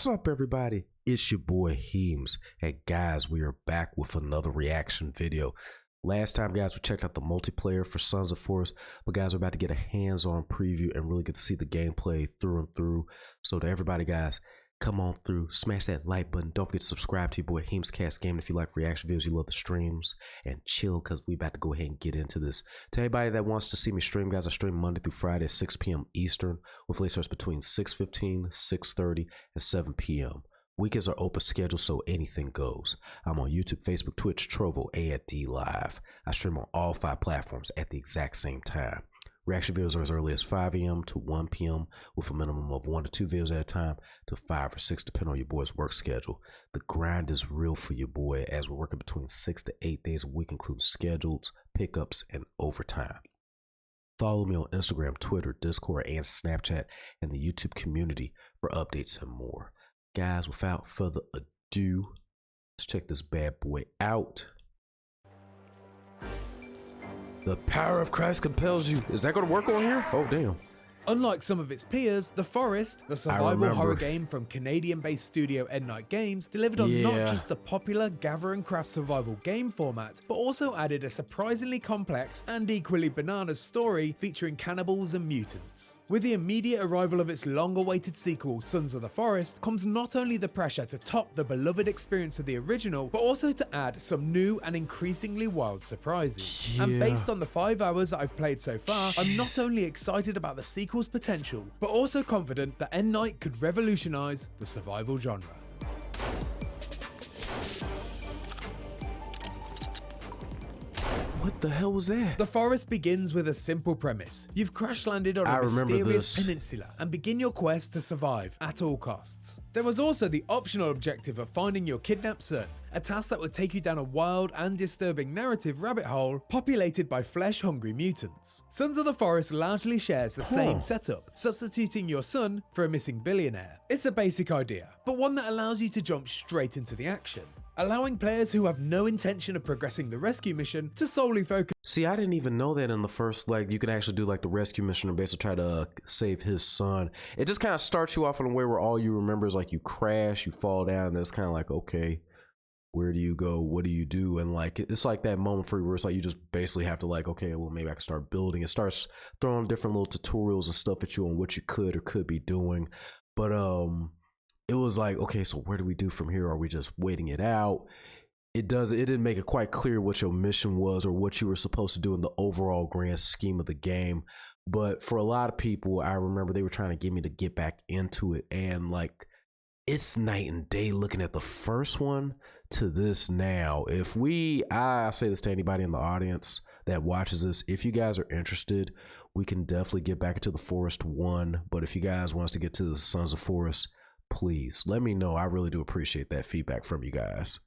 What's up, everybody? It's your boy Heems. Hey guys, we are back with another reaction video. Last time, guys, we checked out the multiplayer for Sons of Forest, but guys, we're about to get a hands-on preview and really get to see the gameplay through and through. So to everybody, guys, come on through, smash that like button. Don't forget to subscribe to your boy Heemscast Gaming if you like reaction videos, you love the streams, and chill because we about to go ahead and get into this. To anybody that wants to see me stream, guys, I stream Monday through Friday at 6 p.m. Eastern with late starts between 6:15, 6:30, and 7 p.m. Weekends are open schedule, so anything goes. I'm on YouTube, Facebook, Twitch, Trovo, and D Live. I stream on all 5 platforms at the exact same time. Reaction videos are as early as 5 a.m. to 1 p.m. with a minimum of 1 to 2 videos at a time to 5 or 6 depending on your boy's work schedule. The grind is real for your boy as we're working between 6 to 8 days a week, including schedules, pickups, and overtime. Follow me on Instagram, Twitter, Discord, and Snapchat, and the YouTube community for updates and more. Guys, without further ado, let's check this bad boy out. The power of Christ compels you. Is that going to work on here? Oh, damn. Unlike some of its peers, The Forest, the survival horror game from Canadian-based studio Endnight Games, delivered on not just the popular gather and craft survival game format, but also added a surprisingly complex and equally bananas story featuring cannibals and mutants. With the immediate arrival of its long-awaited sequel, Sons of the Forest, comes not only the pressure to top the beloved experience of the original, but also to add some new and increasingly wild surprises. And based on the 5 hours that I've played so far, I'm not only excited about the sequel's potential, but also confident that Endnight could revolutionize the survival genre. What the hell was that? The Forest begins with a simple premise. You've crash-landed on a mysterious peninsula and begin your quest to survive at all costs. There was also the optional objective of finding your kidnapped son, a task that would take you down a wild and disturbing narrative rabbit hole populated by flesh-hungry mutants. Sons of the Forest largely shares the same setup, substituting your son for a missing billionaire. It's a basic idea, but one that allows you to jump straight into the action, allowing players who have no intention of progressing the rescue mission to solely focus. See, I didn't even know that in the first, like, you could actually do like the rescue mission and basically try to save his son. It just kind of starts you off in a way where all you remember is like you crash, you fall down, and it's kind of like, okay, where do you go? What do you do? And like, it's like that moment for you where it's like you just basically have to like, okay, well, maybe I can start building. It starts throwing different little tutorials and stuff at you on what you could or could be doing. But it was like, okay, so where do we do from here? Are we just waiting it out? It didn't make it quite clear what your mission was or what you were supposed to do in the overall grand scheme of the game. But for a lot of people, I remember they were trying to get me to get back into it. And like, it's night and day looking at the first one to this now. I say this to anybody in the audience that watches this, if you guys are interested, we can definitely get back into the Forest 1. But if you guys want us to get to the Sons of Forest, please let me know. I really do appreciate that feedback from you guys.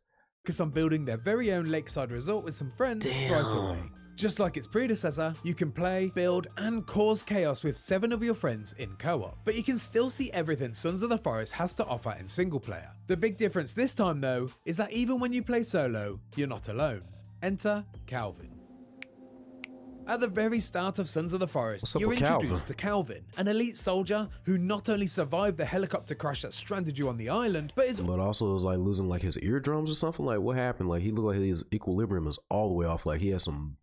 Focus on building their very own lakeside resort with some friends right away. Just like its predecessor, you can play, build, and cause chaos with 7 of your friends in co-op. But you can still see everything Sons of the Forest has to offer in single player. The big difference this time though, is that even when you play solo, you're not alone. Enter Calvin. At the very start of Sons of the Forest, you're introduced to Calvin, an elite soldier who not only survived the helicopter crash that stranded you on the island, but also was like losing like his eardrums or something. Like, what happened? Like, he looked like his equilibrium is all the way off. Like, he had some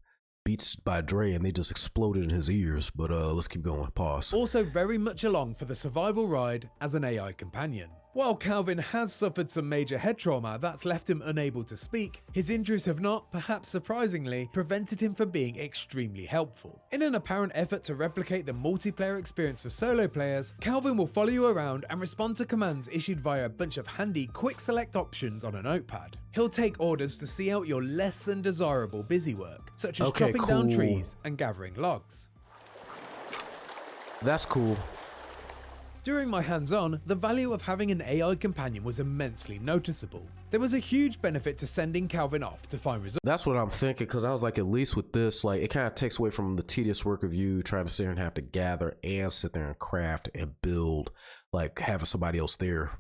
Beats by Dre and they just exploded in his ears. But let's keep going. Pause. Also very much along for the survival ride as an AI companion. While Calvin has suffered some major head trauma that's left him unable to speak, his injuries have not, perhaps surprisingly, prevented him from being extremely helpful. In an apparent effort to replicate the multiplayer experience for solo players, Calvin will follow you around and respond to commands issued via a bunch of handy quick select options on a notepad. He'll take orders to see out your less than desirable busy work, such as chopping down trees and gathering logs. That's cool. During my hands-on, the value of having an AI companion was immensely noticeable. There was a huge benefit to sending Calvin off to find results. That's what I'm thinking, because I was like, at least with this, like, it kind of takes away from the tedious work of you trying to sit there and have to gather and sit there and craft and build, like having somebody else there.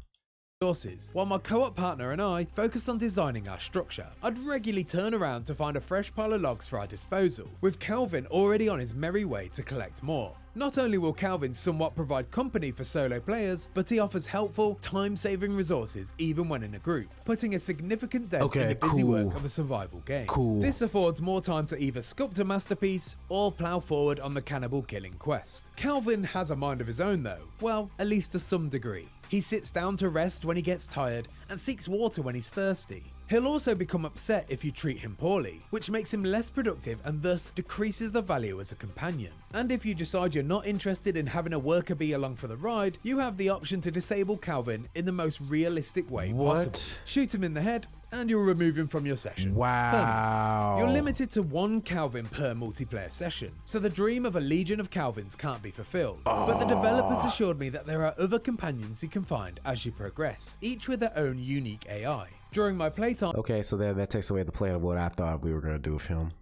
resources, while my co-op partner and I focused on designing our structure. I'd regularly turn around to find a fresh pile of logs for our disposal, with Calvin already on his merry way to collect more. Not only will Calvin somewhat provide company for solo players, but he offers helpful, time-saving resources even when in a group, putting a significant dent in the busy work of a survival game. This affords more time to either sculpt a masterpiece or plow forward on the cannibal killing quest. Calvin has a mind of his own though, well, at least to some degree. He sits down to rest when he gets tired and seeks water when he's thirsty. He'll also become upset if you treat him poorly, which makes him less productive and thus decreases the value as a companion. And if you decide you're not interested in having a worker bee along for the ride, you have the option to disable Calvin in the most realistic way possible. Shoot him in the head and you'll remove him from your session. Wow. You're limited to 1 Calvin per multiplayer session, so the dream of a legion of Calvins can't be fulfilled. But the developers assured me that there are other companions you can find as you progress, each with their own unique AI. During my playtime, okay, so that takes away the plan of what I thought we were going to do with him.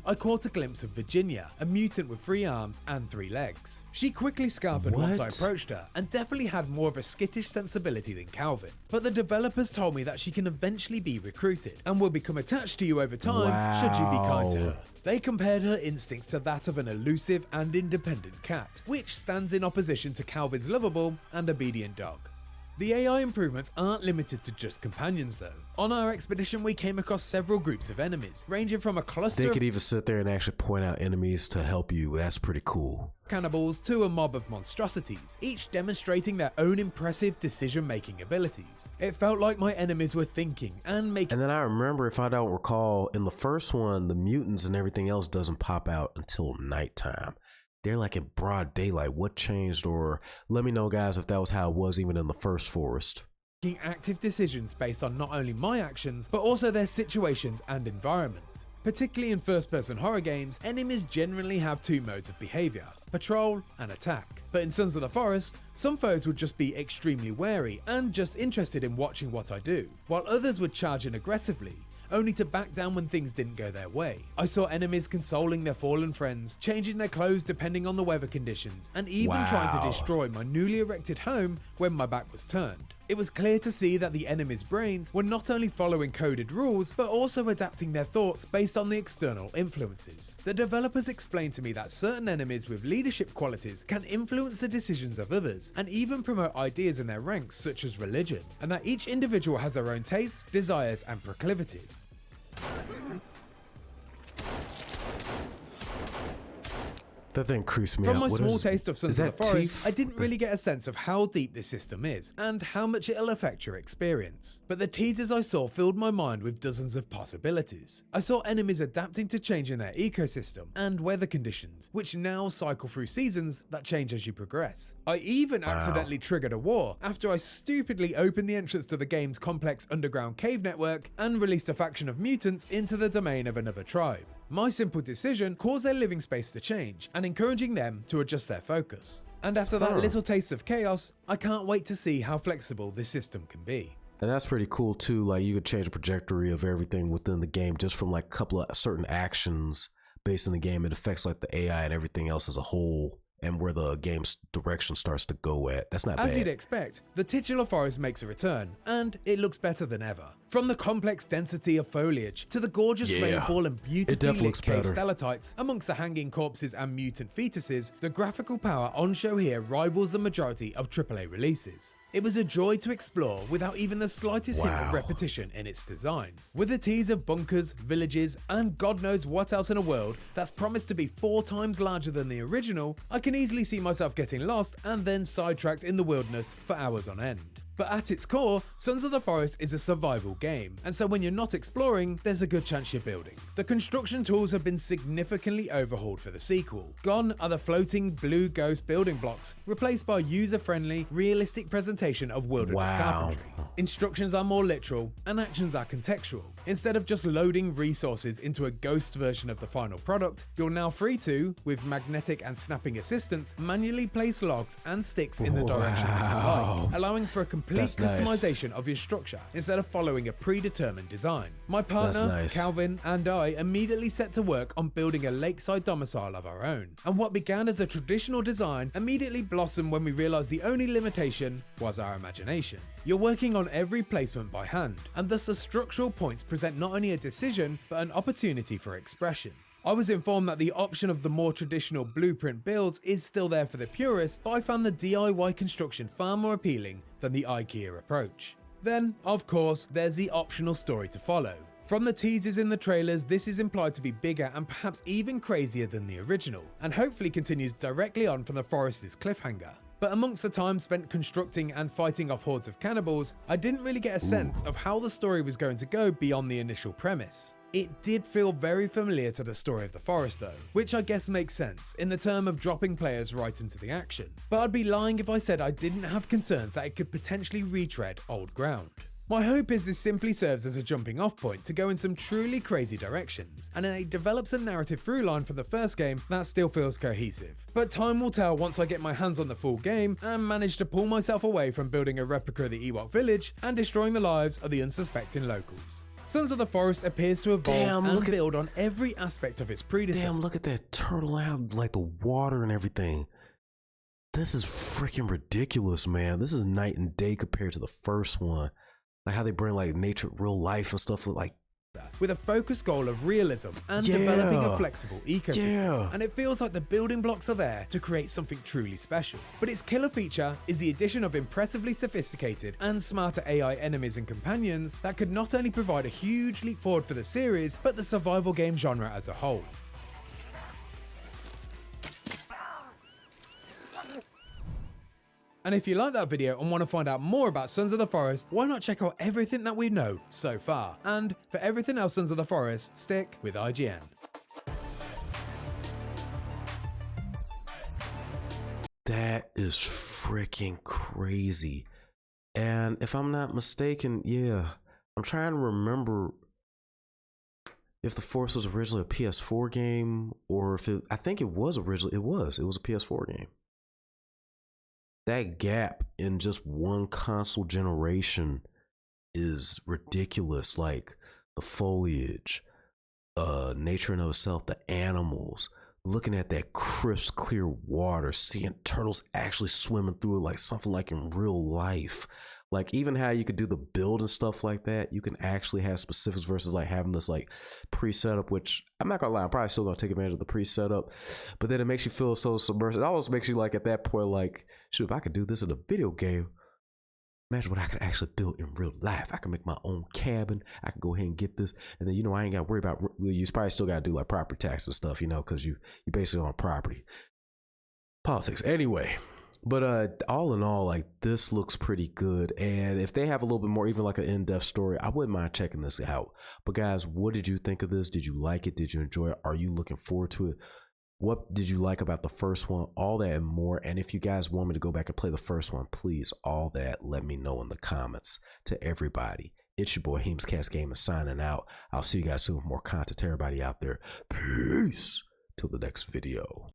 I caught a glimpse of Virginia, a mutant with 3 arms and 3 legs. She quickly scampered once I approached her, and definitely had more of a skittish sensibility than Calvin. But the developers told me that she can eventually be recruited, and will become attached to you over time should you be kind to her. They compared her instincts to that of an elusive and independent cat, which stands in opposition to Calvin's lovable and obedient dog. The AI improvements aren't limited to just companions though. On our expedition we came across several groups of enemies, ranging from a cluster They could even sit there and actually point out enemies to help you. That's pretty cool. Cannibals to a mob of monstrosities, each demonstrating their own impressive decision-making abilities. It felt like my enemies were thinking and making. And then I remember, if I don't recall, in the first one, the mutants and everything else doesn't pop out until nighttime. They're like in broad daylight. What changed? Or let me know, guys, if that was how it was even in the first forest. Making active decisions based on not only my actions, but also their situations and environment. Particularly in first-person horror games, enemies generally have 2 modes of behavior, patrol and attack. But in Sons of the Forest, some foes would just be extremely wary and just interested in watching what I do, while others would charge in aggressively, only to back down when things didn't go their way. I saw enemies consoling their fallen friends, changing their clothes depending on the weather conditions, and even trying to destroy my newly erected home when my back was turned. It was clear to see that the enemy's brains were not only following coded rules, but also adapting their thoughts based on the external influences. The developers explained to me that certain enemies with leadership qualities can influence the decisions of others, and even promote ideas in their ranks such as religion, and that each individual has their own tastes, desires, and proclivities. That thing creeps me From out. my What small is- taste of Sons is of the that Forest, teeth? I didn't really get a sense of how deep this system is, and how much it'll affect your experience. But the teasers I saw filled my mind with dozens of possibilities. I saw enemies adapting to changing their ecosystem and weather conditions, which now cycle through seasons that change as you progress. I even accidentally triggered a war after I stupidly opened the entrance to the game's complex underground cave network and released a faction of mutants into the domain of another tribe. My simple decision caused their living space to change, and encouraging them to adjust their focus. And after that little taste of chaos, I can't wait to see how flexible this system can be. And that's pretty cool too. Like, you could change the trajectory of everything within the game just from like a couple of certain actions based on the game. It affects like the AI and everything else as a whole, and where the game's direction starts to go at. That's not bad. As you'd expect, the titular forest makes a return, and it looks better than ever. From the complex density of foliage to the gorgeous rainfall and beautifully lit cave stalactites amongst the hanging corpses and mutant fetuses, the graphical power on show here rivals the majority of AAA releases. It was a joy to explore without even the slightest hint of repetition in its design. With a tease of bunkers, villages, and God knows what else in a world that's promised to be 4 times larger than the original, I can easily see myself getting lost and then sidetracked in the wilderness for hours on end. But at its core, Sons of the Forest is a survival game, and so when you're not exploring, there's a good chance you're building. The construction tools have been significantly overhauled for the sequel. Gone are the floating blue ghost building blocks, replaced by user-friendly, realistic presentation of wilderness carpentry. Instructions are more literal, and actions are contextual. Instead of just loading resources into a ghost version of the final product, you're now free to, with magnetic and snapping assistance, manually place logs and sticks in the direction you like, allowing for a complete customization of your structure instead of following a predetermined design. My partner, Calvin, and I immediately set to work on building a lakeside domicile of our own. And what began as a traditional design immediately blossomed when we realized the only limitation was our imagination. You're working on every placement by hand, and thus the structural points present not only a decision, but an opportunity for expression. I was informed that the option of the more traditional blueprint builds is still there for the purists, but I found the DIY construction far more appealing than the IKEA approach. Then, of course, there's the optional story to follow. From the teasers in the trailers, this is implied to be bigger and perhaps even crazier than the original, and hopefully continues directly on from the Forest's cliffhanger. But amongst the time spent constructing and fighting off hordes of cannibals, I didn't really get a sense of how the story was going to go beyond the initial premise. It did feel very familiar to the story of the Forest though, which I guess makes sense in the term of dropping players right into the action. But I'd be lying if I said I didn't have concerns that it could potentially retread old ground. My hope is this simply serves as a jumping off point to go in some truly crazy directions, and it develops a narrative through line from the first game that still feels cohesive. But time will tell once I get my hands on the full game and manage to pull myself away from building a replica of the Ewok village and destroying the lives of the unsuspecting locals. Sons of the Forest appears to evolve and build on every aspect of its predecessor. Damn, look at that turtle out, like the water and everything. This is freaking ridiculous, man. This is night and day compared to the first one. Like how they bring like nature, real life and stuff like that. With a focused goal of realism and developing a flexible ecosystem. And it feels like the building blocks are there to create something truly special. But its killer feature is the addition of impressively sophisticated and smarter AI enemies and companions that could not only provide a huge leap forward for the series, but the survival game genre as a whole. And if you like that video and want to find out more about Sons of the Forest, why not check out everything that we know so far? And for everything else Sons of the Forest, stick with IGN. That is freaking crazy. And if I'm not mistaken, yeah, I'm trying to remember if the Forest was originally a PS4 game or if I think it was originally, it was a PS4 game. That gap in just one console generation is ridiculous. Like the foliage, nature in of itself, the animals, looking at that crisp, clear water, seeing turtles actually swimming through it like something like in real life. Like even how you could do the build and stuff like that, you can actually have specifics versus like having this like pre-setup, which I'm not gonna lie, I'm probably still gonna take advantage of the pre-setup, but then it makes you feel so submersive. It almost makes you like at that point, like, shoot, if I could do this in a video game, imagine what I could actually build in real life. I can make my own cabin. I can go ahead and get this, and then I ain't gotta worry about. You probably still gotta do like property tax and stuff, because you basically on property politics anyway. But all in all, like this looks pretty good, and if they have a little bit more, even like an in-depth story, I wouldn't mind checking this out. But guys, what did you think of this? Did you like it? Did you enjoy it? Are you looking forward to it? What did you like about the first one? All that and more. And if you guys want me to go back and play the first one, please, all that, let me know in the comments. To everybody, it's your boy Heemscast Gaming signing out. I'll see you guys soon with more content to everybody out there. Peace. Till the next video.